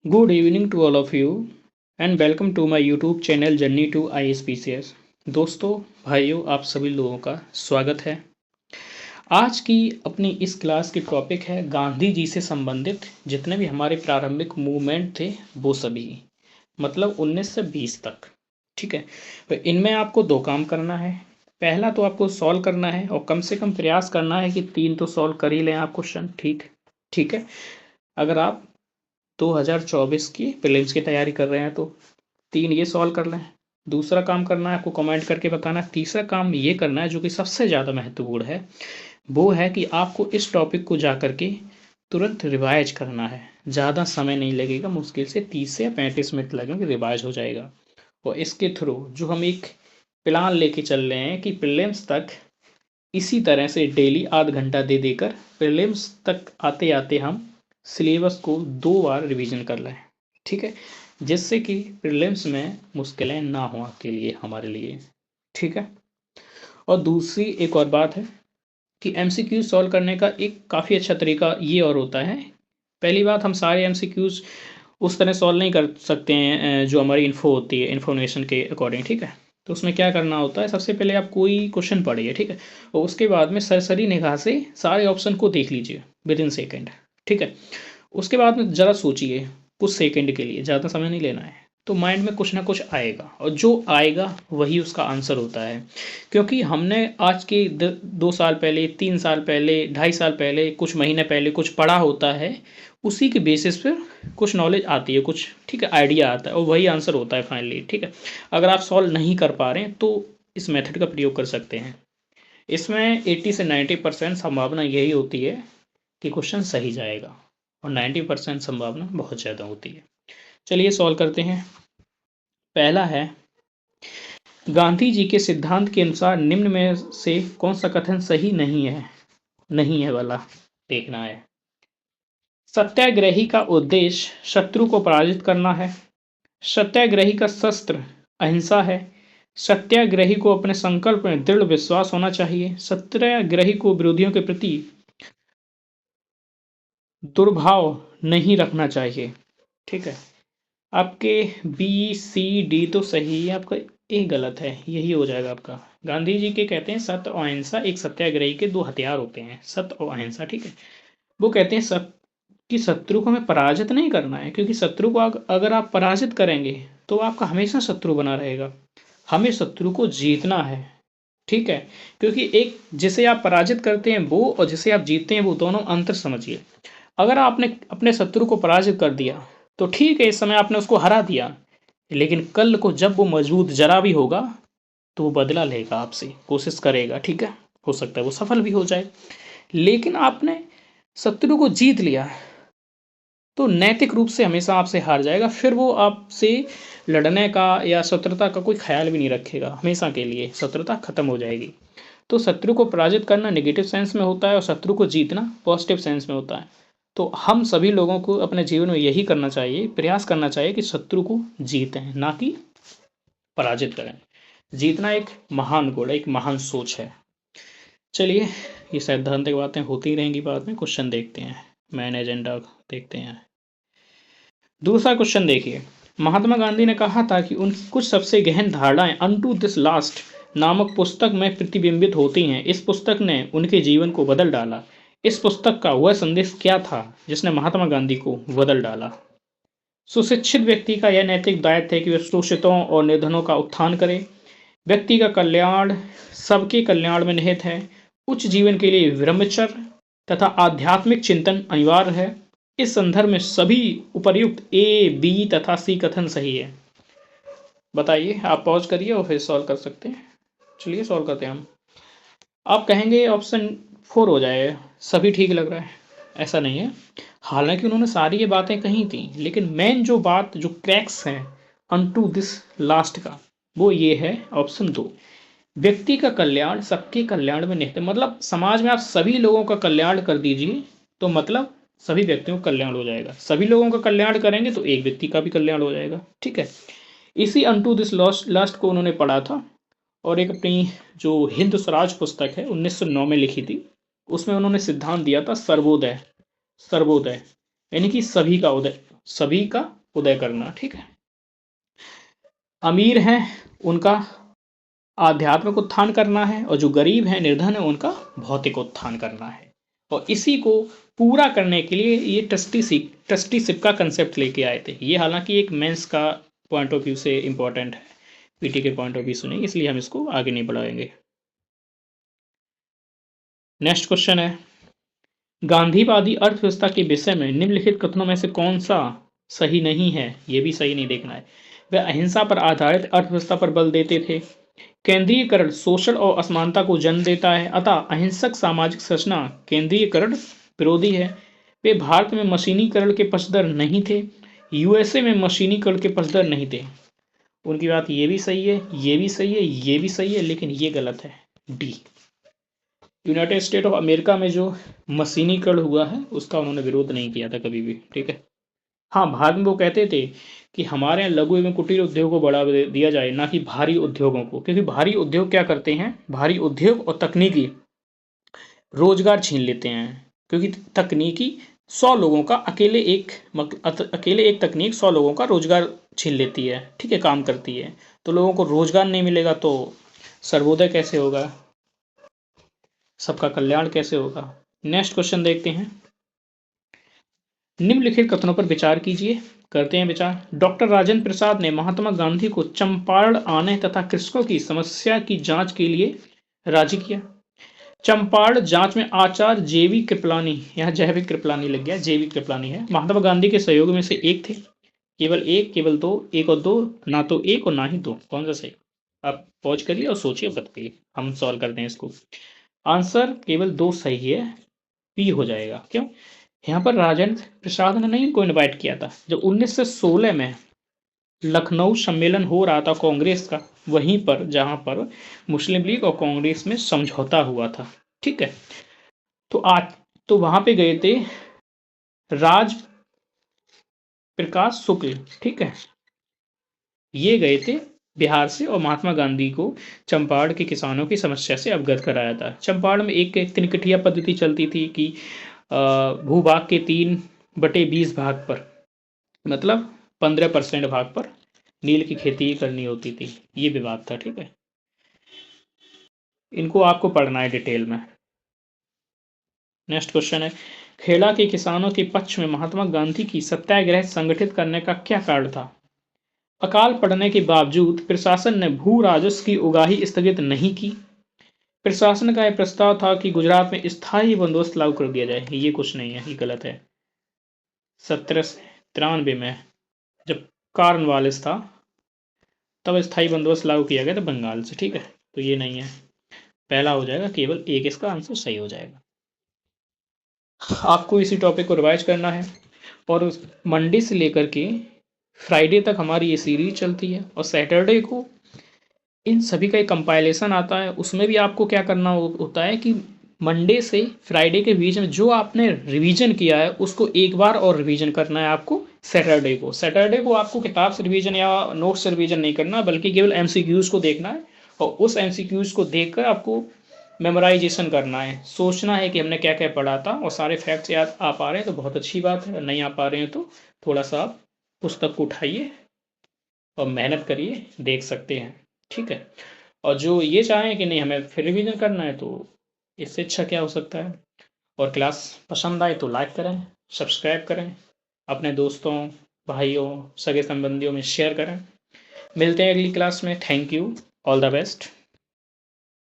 Good evening to all of you and welcome to my YouTube channel Journey to ISPCS। दोस्तों, भाइयों, आप सभी लोगों का स्वागत है। आज की अपनी इस क्लास की टॉपिक है गांधी जी से संबंधित जितने भी हमारे प्रारंभिक मूवमेंट थे वो सभी, मतलब 19 से 20 तक। ठीक है, तो इनमें आपको दो काम करना है। पहला तो आपको सॉल्व करना है और कम से कम प्रयास करना है कि 3 तो सॉल्व कर ही लें आप क्वेश्चन। ठीक ठीक है, अगर आप 2024 की प्रीलिम्स की तैयारी कर रहे हैं तो 3 ये सॉल्व कर लें। दूसरा काम करना है आपको कमेंट करके बताना है। तीसरा काम ये करना है जो कि सबसे ज़्यादा महत्वपूर्ण है, वो है कि आपको इस टॉपिक को जा कर के तुरंत रिवाइज करना है। ज़्यादा समय नहीं लगेगा, मुश्किल से 30 से 35 मिनट लगेंगे, रिवाइज हो जाएगा। और इसके थ्रू जो हम एक प्लान लेके चल रहे हैं कि प्रीलिम्स तक इसी तरह से डेली आध घंटा दे देकर प्रीलिम्स तक आते आते हम सिलेबस को 2 बार रिवीजन कर लें। ठीक है, जिससे कि प्रीलिम्स में मुश्किलें ना हो आपके लिए, हमारे लिए। ठीक है, और दूसरी एक और बात है कि एमसीक्यूज सॉल्व करने का एक काफ़ी अच्छा तरीका ये और होता है। पहली बात, हम सारे एमसीक्यूज उस तरह सॉल्व नहीं कर सकते हैं जो हमारी इन्फो होती है, इन्फॉर्मेशन के अकॉर्डिंग। ठीक है, तो उसमें क्या करना होता है, सबसे पहले आप कोई क्वेश्चन पढ़िए। ठीक है, और उसके बाद में सरसरी निगाह से सारे ऑप्शन को देख लीजिए विद इन सेकेंड। ठीक है, उसके बाद में ज़रा सोचिए कुछ सेकंड के लिए, ज़्यादा समय नहीं लेना है। तो माइंड में कुछ ना कुछ आएगा और जो आएगा वही उसका आंसर होता है। क्योंकि हमने आज के 2 साल पहले, 3 साल पहले, 2.5 साल पहले, कुछ महीने पहले कुछ पढ़ा होता है, उसी के बेसिस पर कुछ नॉलेज आती है, कुछ ठीक है आइडिया आता है और वही आंसर होता है फाइनली। ठीक है, अगर आप सॉल्व नहीं कर पा रहे हैं तो इस मेथड का प्रयोग कर सकते हैं। इसमें 80 से 90% संभावना यही होती है कि क्वेश्चन सही जाएगा और 90% संभावना बहुत ज़्यादा होती है। चलिए सॉल्व करते हैं। पहला है, गांधी जी के सिद्धांत के अनुसार निम्न में से कौन सा कथन सही नहीं है वाला देखना है। सत्याग्रही का उद्देश्य शत्रु को पराजित करना है। सत्याग्रही का शस्त्र अहिंसा है। सत्याग्रही को अपने संकल्प में दृढ़ विश्वास होना चाहिए। सत्याग्रही को विरोधियों के प्रति दुर्भाव नहीं रखना चाहिए। ठीक है, आपके बी सी डी तो सही है, आपका ए गलत है, यही हो जाएगा आपका। गांधी जी के कहते हैं सत्य और अहिंसा एक सत्याग्रही के 2 हथियार होते हैं, सत्य और अहिंसा। ठीक है, वो कहते हैं सत्य कि शत्रु को हमें पराजित नहीं करना है, क्योंकि शत्रु को अगर आप पराजित करेंगे तो आपका हमेशा शत्रु बना रहेगा। हमें शत्रु को जीतना है। ठीक है, क्योंकि एक जिसे आप पराजित करते हैं वो और जिसे आप जीतते हैं वो दोनों अंतर समझिए। अगर आपने अपने शत्रु को पराजित कर दिया तो ठीक है, इस समय आपने उसको हरा दिया, लेकिन कल को जब वो मजबूत जरा भी होगा तो वो बदला लेगा आपसे, कोशिश करेगा। ठीक है, हो सकता है वो सफल भी हो जाए। लेकिन आपने शत्रु को जीत लिया तो नैतिक रूप से हमेशा आपसे हार जाएगा, फिर वो आपसे लड़ने का या शत्रुता का कोई ख्याल भी नहीं रखेगा, हमेशा के लिए शत्रुता खत्म हो जाएगी। तो शत्रु को पराजित करना नेगेटिव सेंस में होता है और शत्रु को जीतना पॉजिटिव सेंस में होता है। तो हम सभी लोगों को अपने जीवन में यही करना चाहिए, प्रयास करना चाहिए कि शत्रु को जीतें, ना कि पराजित करें। जीतना एक महान गुण है, एक महान सोच है। चलिए, ये सैद्धांतिक बातें होती रहेंगी, बाद में क्वेश्चन देखते हैं, मेन एजेंडा देखते हैं। दूसरा क्वेश्चन देखिए, महात्मा गांधी ने कहा था कि उनकी कुछ सबसे गहन धारणाएं अनटू दिस लास्ट नामक पुस्तक में प्रतिबिंबित होती हैं। इस पुस्तक ने उनके जीवन को बदल डाला। इस पुस्तक का वह संदेश क्या था जिसने महात्मा गांधी को बदल डाला? सुशिक्षित व्यक्ति का यह नैतिक दायित्व है कि वह शोषितों और निर्धनों का उत्थान करे। व्यक्ति का कल्याण सबके कल्याण में निहित है। उच्च जीवन के लिए ब्रह्मचर्य तथा आध्यात्मिक चिंतन अनिवार्य है। इस संदर्भ में सभी उपर्युक्त ए, बी तथा सी कथन सही है। बताइए, आप पॉज करिए और फिर सॉल्व कर सकते हैं। चलिए सॉल्व करते हैं हम। आप कहेंगे ऑप्शन 4 हो जाए, सभी ठीक लग रहा है। ऐसा नहीं है, हालांकि उन्होंने सारी ये बातें कही थी, लेकिन मेन जो बात, जो क्रैक्स है अनटू दिस लास्ट का, वो ये है ऑप्शन 2। व्यक्ति का कल्याण सबके कल्याण में निहित है। मतलब समाज में आप सभी लोगों का कल्याण कर दीजिए तो मतलब सभी व्यक्तियों का कल्याण हो जाएगा। सभी लोगों का कल्याण करेंगे तो एक व्यक्ति का भी कल्याण हो जाएगा। ठीक है, इसी अनटू दिस लास्ट को उन्होंने पढ़ा था और एक अपनी जो हिंद स्वराज पुस्तक है 1909 में लिखी थी, उसमें उन्होंने सिद्धांत दिया था सर्वोदय। सर्वोदय यानी कि सभी का उदय, सभी का उदय करना। ठीक है, अमीर हैं उनका आध्यात्मिक उत्थान करना है, और जो गरीब हैं निर्धन है उनका भौतिक उत्थान करना है। और इसी को पूरा करने के लिए ये ट्रस्टीशिप का कंसेप्ट लेके आए थे। ये हालांकि एक मेंस का पॉइंट ऑफ व्यू से इंपॉर्टेंट है, पीटी के पॉइंट ऑफ व्यू से नहीं, इसलिए हम इसको आगे नहीं बढ़ाएंगे। नेक्स्ट क्वेश्चन है, गांधीवादी अर्थव्यवस्था के विषय में निम्नलिखित कथनों में से कौन सा सही नहीं है? ये भी सही नहीं देखना है। वे अहिंसा पर आधारित अर्थव्यवस्था पर बल देते थे। केंद्रीयकरण शोषण और असमानता को जन्म देता है, अतः अहिंसक सामाजिक संरचना केंद्रीयकरण विरोधी है। वे भारत में मशीनीकरण के पक्षधर नहीं थे, यूएसए में मशीनीकरण के पक्षधर नहीं थे। उनकी बात ये भी सही है, ये भी सही है, ये भी सही है, लेकिन ये गलत है, D. United state of America में जो मशीनीकरण हुआ है उसका उन्होंने विरोध नहीं किया था कभी भी। ठीक है, हाँ, भारत में वो कहते थे कि हमारे यहाँ लघु एवं कुटीर उद्योग को बढ़ावा दिया जाए, ना कि भारी उद्योगों को, क्योंकि भारी उद्योग क्या करते हैं, भारी उद्योग और तकनीकी रोजगार छीन लेते हैं। क्योंकि तकनीकी 100 लोगों का अकेले एक तकनीक 100 लोगों का रोजगार छीन लेती है। ठीक है, काम करती है, तो लोगों को रोजगार नहीं मिलेगा तो सर्वोदय कैसे होगा, सबका कल्याण कैसे होगा। नेक्स्ट क्वेश्चन देखते हैं, निम्नलिखित कथनों पर विचार कीजिए। करते हैं विचार। डॉक्टर राजेंद्र प्रसाद ने महात्मा गांधी को चंपारण आने तथा कृषकों की समस्या की जांच के लिए राजी किया। चंपारण जांच में आचार्य जेवी कृपलानी, यहाँ जैविक कृपलानी लग गया, जेवी कृपलानी है, महात्मा गांधी के सहयोग में से एक थे। केवल एक, केवल दो, एक और दो, ना तो एक और ना ही दो, कौन सा सही? आप पॉज करिए और सोचिए, बताइए, हम सॉल्व करते हैं इसको। आंसर केवल दो सही है, पी हो जाएगा। क्यों? यहाँ पर राजेंद्र प्रसाद ने नहीं इनको इनवाइट किया था। जब 1916 में लखनऊ सम्मेलन हो रहा था कांग्रेस का, वहीं पर जहां पर मुस्लिम लीग और कांग्रेस में समझौता हुआ था। ठीक है, तो आज तो वहां पे गए थे राज प्रकाश शुक्ल। ठीक है, ये गए थे बिहार से, और महात्मा गांधी को चंपारण के किसानों की समस्या से अवगत कराया था। चंपारण में एक तिनकठिया पद्धति चलती थी कि भूभाग के 3/20 भाग पर, मतलब 15% भाग पर नील की खेती करनी होती थी। ये विवाद था। ठीक है, इनको आपको पढ़ना है डिटेल में। नेक्स्ट क्वेश्चन है, खेड़ा के किसानों के पक्ष में महात्मा गांधी की सत्याग्रह संगठित करने का क्या कारण था? अकाल पड़ने के बावजूद प्रशासन ने भू राजस्व की उगाही स्थगित नहीं की। प्रशासन का यह प्रस्ताव था कि गुजरात में स्थायी बंदोबस्त लागू कर दिया जाए। ये कुछ नहीं है, ये गलत है। 1793 में जब कार्नवालिस था तब स्थायी बंदोबस्त लागू किया गया था बंगाल से। ठीक है, तो ये नहीं है, पहला हो जाएगा, केवल एक इसका आंसर सही हो जाएगा। आपको इसी टॉपिक को रिवाइज करना है, और मंडे से लेकर के फ्राइडे तक हमारी ये सीरीज चलती है, और सैटरडे को इन सभी का एक कंपाइलेशन आता है। उसमें भी आपको क्या करना होता है कि मंडे से फ्राइडे के बीच में जो आपने रिवीजन किया है उसको एक बार और रिवीजन करना है आपको सैटरडे को आपको किताब से रिवीजन या नोट से रिवीजन नहीं करना, बल्कि केवल एमसीक्यूज को देखना है, और उस एमसीक्यूज को देखकर आपको मेमोराइजेशन करना है, सोचना है कि हमने क्या क्या पढ़ा था, और सारे फैक्ट्स याद आ पा रहे हैं तो बहुत अच्छी बात है, नहीं आ पा रहे हैं तो थोड़ा सा आप पुस्तक को उठाइए और मेहनत करिए, देख सकते हैं। ठीक है, और जो ये चाहें कि नहीं हमें फिर रिवीजन करना है, तो इससे अच्छा क्या हो सकता है। और क्लास पसंद आए तो लाइक करें, सब्सक्राइब करें, अपने दोस्तों, भाइयों, सगे संबंधियों में शेयर करें। मिलते हैं अगली क्लास में। Thank you, all the best.